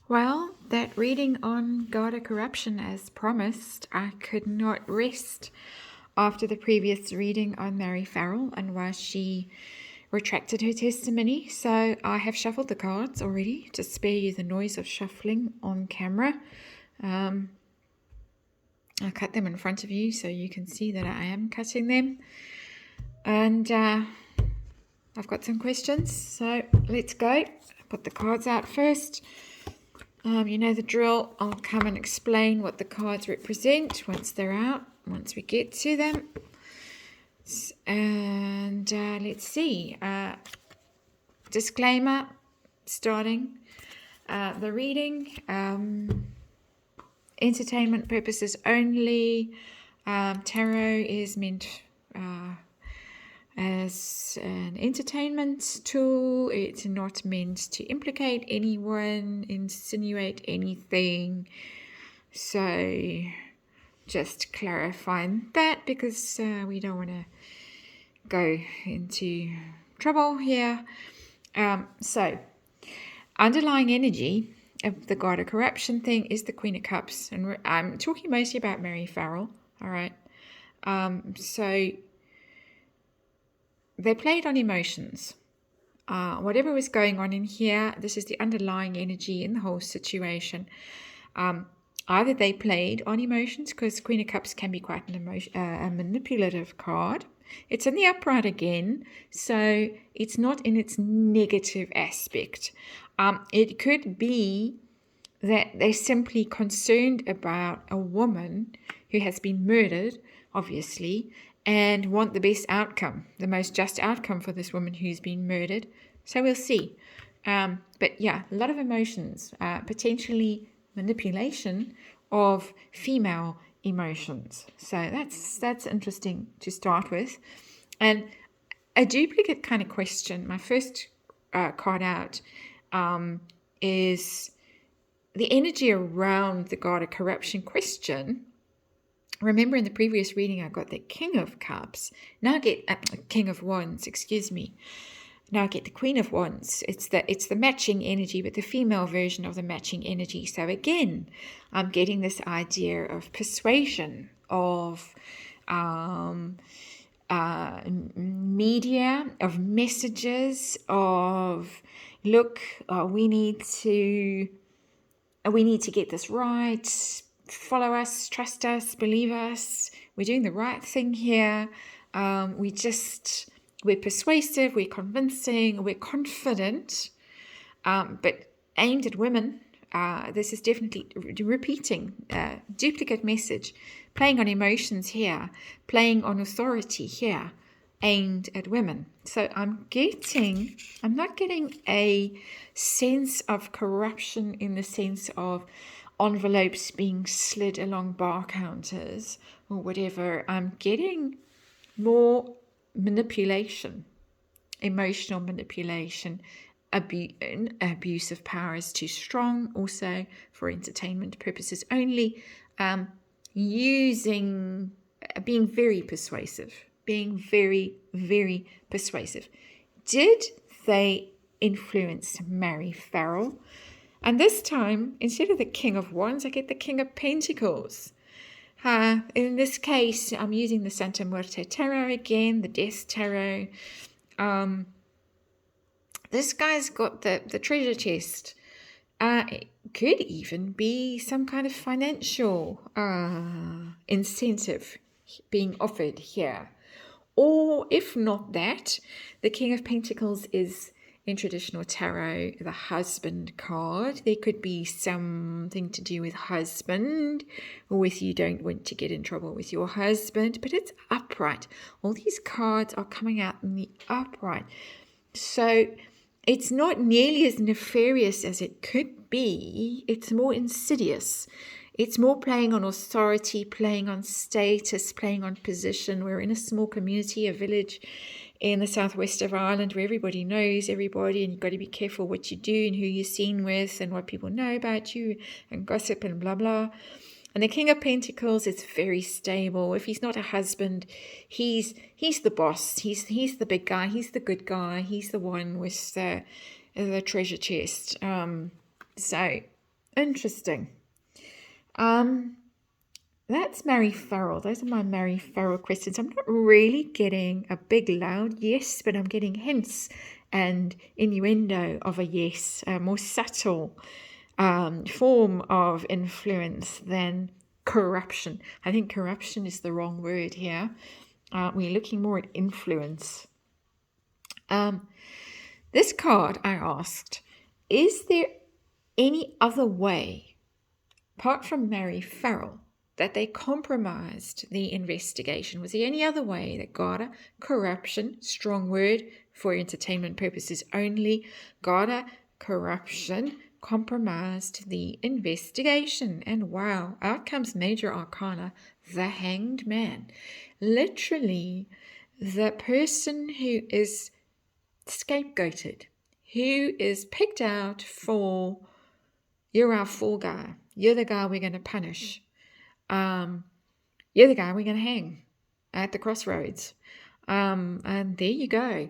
Well, that reading on Garda corruption, as promised, I could not rest after the previous reading on Mary Farrell and why she retracted her testimony. So I have shuffled the cards already to spare you the noise of shuffling on camera. I cut them in front of you so you can see that I am cutting them. And I've got some questions, so let's go. Put the cards out first. You know the drill. I'll come and explain what the cards represent once they're out, once we get to them. And let's see. Disclaimer, starting the reading. Entertainment purposes only. Tarot is meant as an entertainment tool. It's not meant to implicate anyone, insinuate anything. So just clarifying that, because we don't want to go into trouble here. So underlying energy of the Garda corruption thing is the Queen of Cups, and I'm talking mostly about Mary Farrell. All right. So they played on emotions. Whatever was going on in here, this is the underlying energy in the whole situation. Either they played on emotions, because Queen of Cups can be quite a manipulative card. It's in the upright again, so it's not in its negative aspect. It could be that they're simply concerned about a woman who has been murdered, obviously, and want the best outcome, the most just outcome for this woman who's been murdered. So we'll see. But yeah, a lot of emotions, potentially manipulation of female emotions. So that's interesting to start with. And a duplicate kind of question, my first card out, is the energy around the Garda corruption question. Remember in the previous reading, I got the King of Cups. Now I get King of Wands, excuse me. Now I get the Queen of Wands. It's the matching energy, but the female version of the matching energy. So again, I'm getting this idea of persuasion, of media, of messages, of look, we need to get this right. Follow us, trust us, believe us. We're doing the right thing here. We're persuasive, we're convincing, we're confident, but aimed at women. This is definitely repeating, duplicate message, playing on emotions here, playing on authority here, aimed at women. So I'm not getting a sense of corruption in the sense of envelopes being slid along bar counters or whatever. I'm getting more manipulation, emotional manipulation. Abuse of power is too strong, also for entertainment purposes only. Being very persuasive, being very, very persuasive. Did they influence Mary Farrell? And this time, instead of the King of Wands, I get the King of Pentacles. In this case, I'm using the Santa Muerte Tarot again, the Death Tarot. This guy's got the treasure chest. It could even be some kind of financial incentive being offered here. Or if not that, the King of Pentacles is, in traditional tarot, the husband card. There could be something to do with husband, or with you don't want to get in trouble with your husband, but it's upright. All these cards are coming out in the upright. So it's not nearly as nefarious as it could be. It's more insidious. It's more playing on authority, playing on status, playing on position. We're in a small community, a village in the southwest of Ireland where everybody knows everybody, and you've got to be careful what you do and who you're seen with and what people know about you, and gossip and blah, blah. And the King of Pentacles is very stable. If he's not a husband, he's the boss. He's the big guy. He's the good guy. He's the one with the treasure chest. So Interesting. That's Mary Farrell. Those are my Mary Farrell questions. I'm not really getting a big loud yes, but I'm getting hints and innuendo of a yes, a more subtle form of influence than corruption. I think corruption is the wrong word here. We're looking more at influence. This card, I asked, is there any other way, apart from Mary Farrell, that they compromised the investigation? Was there any other way that Garda, corruption, strong word for entertainment purposes only, Garda, corruption, compromised the investigation? And wow, out comes Major Arcana, the Hanged Man. Literally, the person who is scapegoated, who is picked out for, you're our fall guy, you're the guy we're going to punish, you're the guy we're going to hang at the crossroads. And there you go.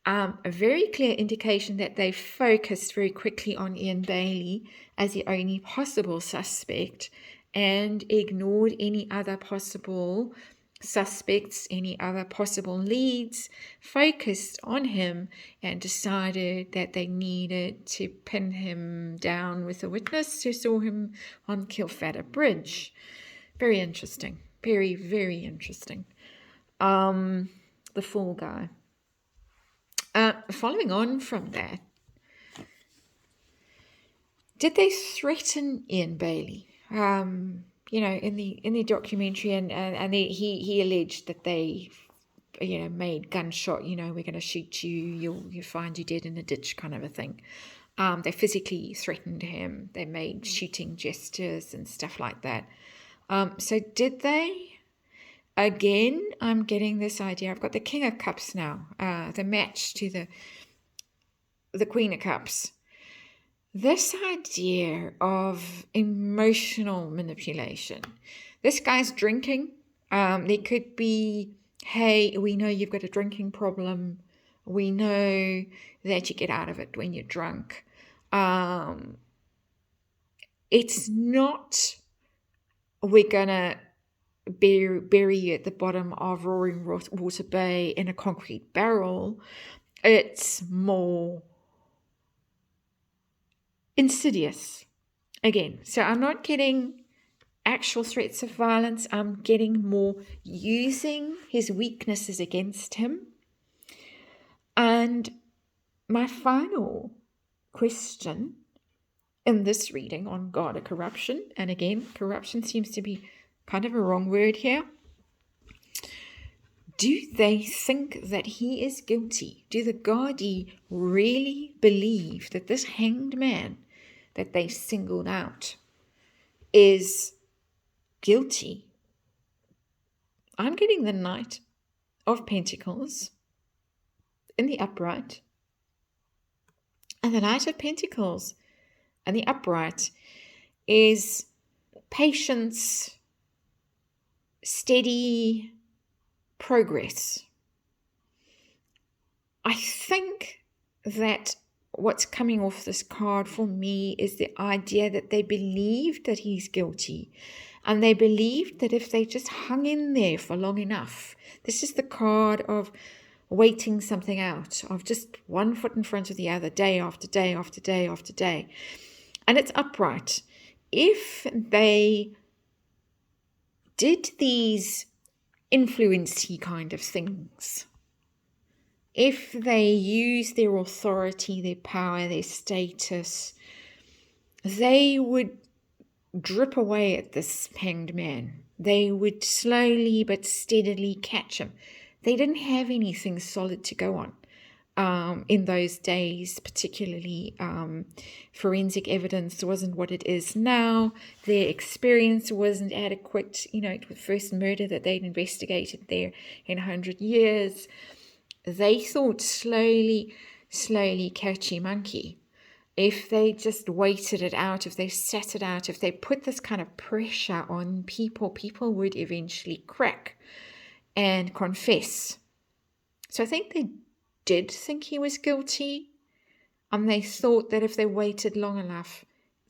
A very clear indication that they focused very quickly on Ian Bailey as the only possible suspect and ignored any other possible suspects, any other possible leads, focused on him and decided that they needed to pin him down with a witness who saw him on Kilfadder Bridge. Very interesting. Very, very interesting. The fall guy. Following on from that, did they threaten Ian Bailey? In the documentary, and he alleged that they, made gunshot. We're going to shoot you. You'll find you dead in a ditch, kind of a thing. They physically threatened him. They made shooting gestures and stuff like that. So did they? Again, I'm getting this idea. I've got the King of Cups now, the match to the Queen of Cups. This idea of emotional manipulation. This guy's drinking. There could be, hey, we know you've got a drinking problem. We know that you get out of it when you're drunk. It's not, we're going to bury you at the bottom of Roaring Water Bay in a concrete barrel. It's more insidious again. So I'm not getting actual threats of violence. I'm getting more using his weaknesses against him. And my final question in this reading on Garda corruption, and again, corruption seems to be kind of a wrong word here. Do they think that he is guilty? Do the Gardaí really believe that this hanged man that they singled out is guilty? I'm getting the Knight of Pentacles in the upright, and the Knight of Pentacles and the upright is patience, steady progress. I think that what's coming off this card for me is the idea that they believed that he's guilty, and they believed that if they just hung in there for long enough, this is the card of waiting something out, of just one foot in front of the other, day after day after day after day, and it's upright. If they did these influencey kind of things, if they use their authority, their power, their status, they would drip away at this hanged man. They would slowly but steadily catch him. They didn't have anything solid to go on in those days, particularly forensic evidence wasn't what it is now. Their experience wasn't adequate. The first murder that they'd investigated there in 100 years. They thought slowly catchy monkey. If they just waited it out, if they sat it out, if they put this kind of pressure on people, people would eventually crack and confess. So I think they did think he was guilty, and they thought that if they waited long enough,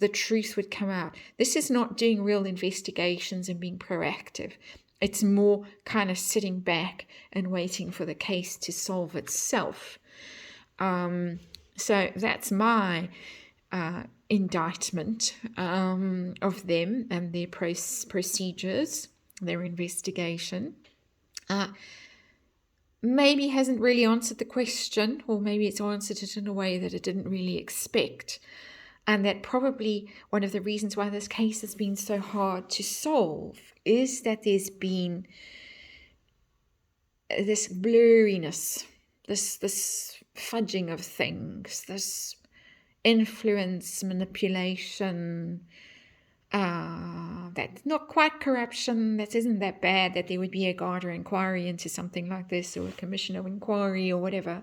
the truth would come out. This is not doing real investigations and being proactive. It's more kind of sitting back and waiting for the case to solve itself. So that's my indictment of them and their procedures, their investigation. Maybe hasn't really answered the question, or maybe it's answered it in a way that it didn't really expect. And that probably one of the reasons why this case has been so hard to solve is that there's been this blurriness, this fudging of things, this influence, manipulation, that's not quite corruption, that isn't that bad, that there would be a Garda inquiry into something like this, or a commission of inquiry or whatever,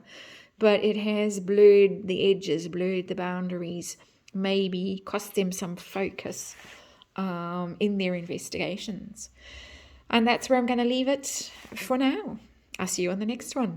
but it has blurred the edges, blurred the boundaries, maybe cost them some focus in their investigations. And that's where I'm going to leave it for now. I'll see you on the next one.